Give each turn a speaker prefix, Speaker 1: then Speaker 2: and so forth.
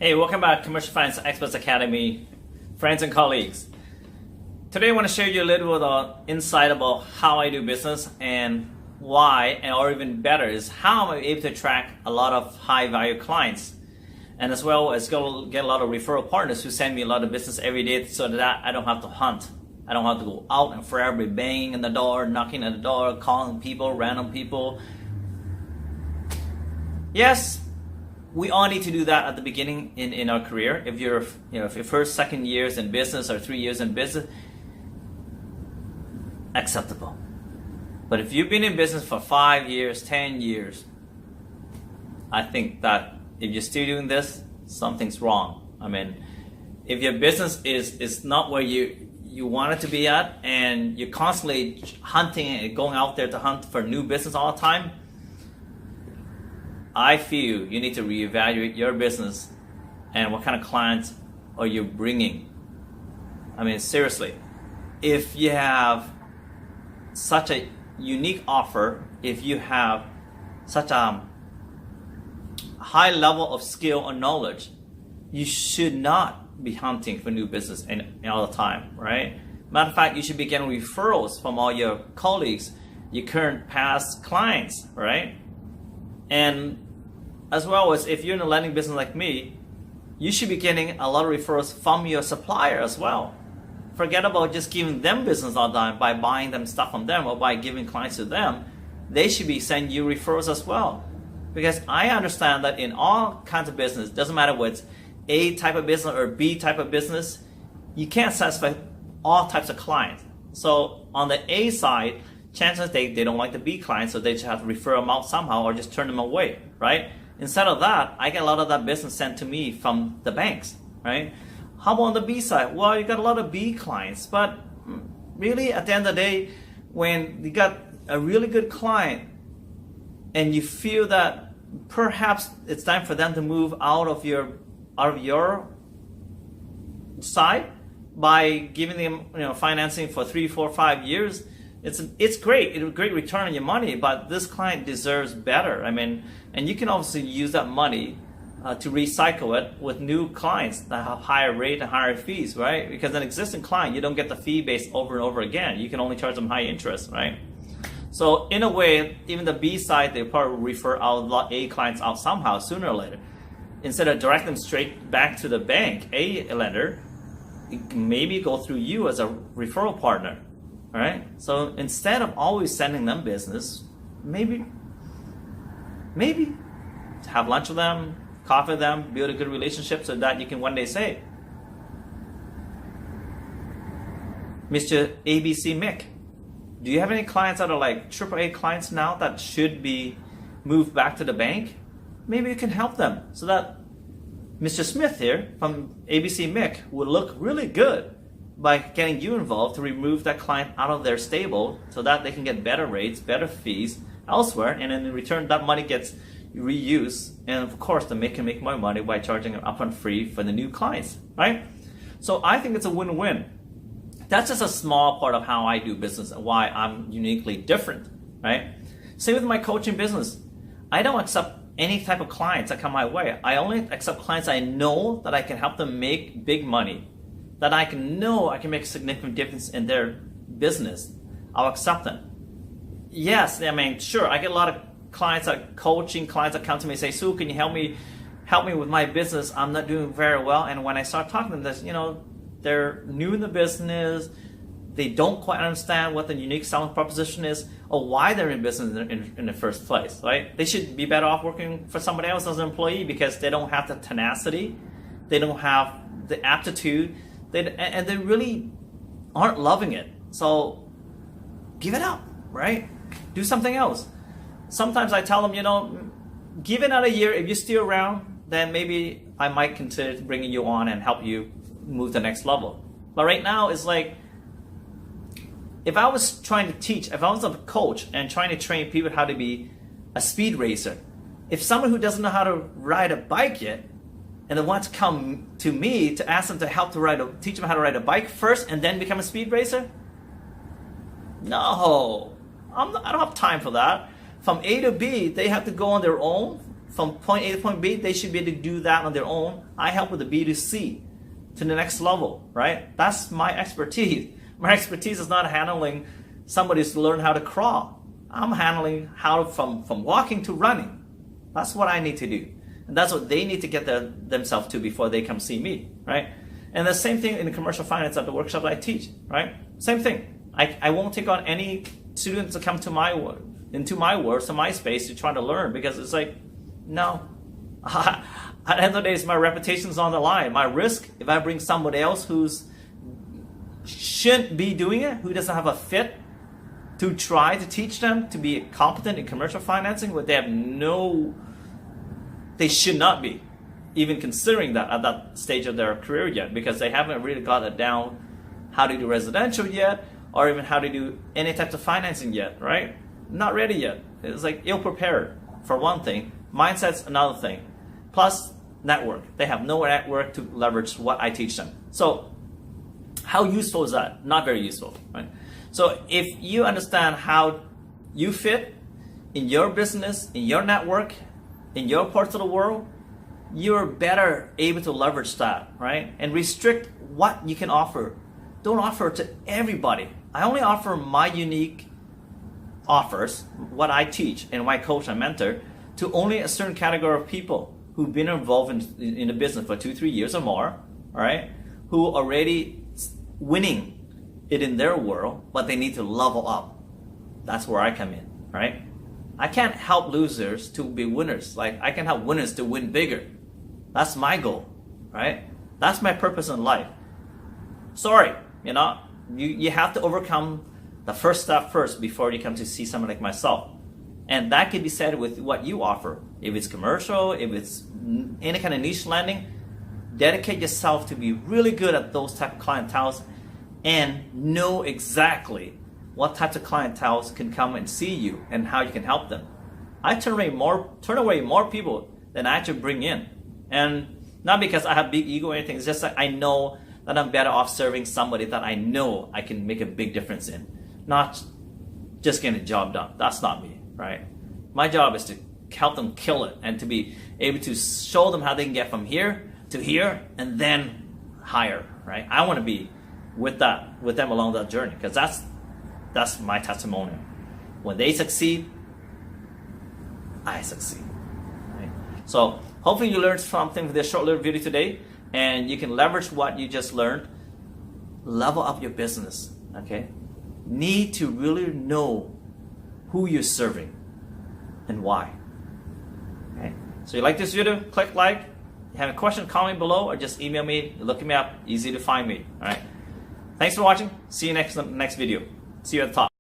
Speaker 1: Hey, welcome back to Commercial Finance Experts Academy, friends and colleagues. Today I want to share you a little bit of insight about how I do business and why, or even better, is how I'm able to attract a lot of high value clients, and as well as get a lot of referral partners who send me a lot of business every day so that I don't have to hunt. I don't have to go out and forever banging on the door, knocking at the door, calling people, random people. Yes, we all need to do that at the beginning in our career. If you're, if your first, second years in business or 3 years in business, acceptable. But if you've been in business for 5 years, 10 years, I think that if you're still doing this, something's wrong. I mean, if your business is not where you want it to be at, and you're constantly hunting and going out there to hunt for new business all the time, I feel you need to reevaluate your business and what kind of clients are you bringing. I mean, seriously, if you have such a unique offer, if you have such a high level of skill or knowledge, you should not be hunting for new business and all the time, right? Matter of fact, you should be getting referrals from all your colleagues, your current past clients, right? And as well as if you're in a lending business like me, you should be getting a lot of referrals from your supplier as well. Forget about just giving them business all the time by buying them stuff from them or by giving clients to them. They should be sending you referrals as well. Because I understand that in all kinds of business, doesn't matter whether it's A type of business or B type of business, you can't satisfy all types of clients. So on the A side, chances they don't like the B clients, so they just have to refer them out somehow or just turn them away, right? Instead of that, I get a lot of that business sent to me from the banks, right? How about on the B side? Well, you got a lot of B clients, but really at the end of the day, when you got a really good client and you feel that perhaps it's time for them to move out of your side by giving them financing for 3, 4, 5 years, it's great. It's a great return on your money, but this client deserves better. I mean, and you can obviously use that money to recycle it with new clients that have higher rate and higher fees, right? Because an existing client, you don't get the fee base over and over again. You can only charge them high interest, right? So in a way, even the B side, they probably refer out A clients out somehow sooner or later. Instead of direct them straight back to the bank, A lender, maybe go through you as a referral partner. All right. So instead of always sending them business, maybe have lunch with them, coffee with them, build a good relationship so that you can one day say, Mr. ABC Mick, do you have any clients that are like AAA clients now that should be moved back to the bank? Maybe you can help them so that Mr. Smith here from ABC Mick would look really good by getting you involved to remove that client out of their stable so that they can get better rates, better fees elsewhere, and then in return that money gets reused, and of course they can make more money by charging an upfront fee for the new clients, right? So I think it's a win-win. That's just a small part of how I do business and why I'm uniquely different, right? Same with my coaching business. I don't accept any type of clients that come my way. I only accept clients I know that I can help them make big money, that I can make a significant difference in their business. I'll accept them. Yes, I mean, sure, I get a lot of clients, coaching clients that come to me and say, Sue, can you help me with my business? I'm not doing very well. And when I start talking to them, they're new in the business, they don't quite understand what the unique selling proposition is or why they're in business in the first place, right? They should be better off working for somebody else as an employee because they don't have the tenacity, they don't have the aptitude, and they really aren't loving it. So give it up, right? Do something else. Sometimes I tell them, give it another year. If you're still around, then maybe I might consider bringing you on and help you move to the next level. But right now, it's like, if I was trying to teach, if I was a coach and trying to train people how to be a speed racer, if someone who doesn't know how to ride a bike yet, and they want to come to me to ask them to help teach them how to ride a bike first and then become a speed racer? No, I don't have time for that. From A to B, they have to go on their own from point A to point B, they should be able to do that on their own. I help with the B to C to the next level, right? That's my expertise. My expertise is not handling somebody's to learn how to crawl. I'm handling how to, from walking to running. That's what I need to do. And that's what they need to get themselves to before they come see me, right? And the same thing in the commercial finance at the workshop I teach, right? Same thing. I won't take on any students to come to my world, into my world, to my space to try to learn, because it's like, no. At the end of the day, my reputation's on the line. My risk, if I bring somebody else who's shouldn't be doing it, who doesn't have a fit, to try to teach them to be competent in commercial financing, where they should not be even considering that at that stage of their career yet, because they haven't really got it down how to do residential yet, or even how to do any types of financing yet, right? Not ready yet. It's like ill-prepared, for one thing. Mindset's another thing. Plus, network. They have no network to leverage what I teach them. So, how useful is that? Not very useful, right? So, if you understand how you fit in your business, in your network, in your parts of the world, you're better able to leverage that, right? And restrict what you can offer. Don't offer to everybody. I only offer my unique offers, what I teach and my coach and mentor, to only a certain category of people who've been involved in the business for 2-3 years or more, all right? Who are already winning it in their world, but they need to level up. That's where I come in, right? I can't help losers to be winners. Like, I can help winners to win bigger. That's my goal, right? That's my purpose in life. Sorry, you have to overcome the first step first before you come to see someone like myself. And that can be said with what you offer. If it's commercial, if it's any kind of niche lending, dedicate yourself to be really good at those type of clienteles and know exactly what types of clienteles can come and see you and how you can help them. I turn away more people than I actually bring in. And not because I have big ego or anything, it's just that I know that I'm better off serving somebody that I know I can make a big difference in. Not just getting a job done. That's not me, right? My job is to help them kill it and to be able to show them how they can get from here to here and then higher, right? I want to be with them along that journey, because that's my testimonial. When they succeed, I succeed, right? So hopefully you learned something from this short little video today, and you can leverage what you just learned. Level up your business, okay? Need to really know who you're serving and why. Okay? So you like this video, click like. You have a question, comment below, or just email me. Look me up, easy to find me. All right. Thanks for watching. See you next video. See you at the top.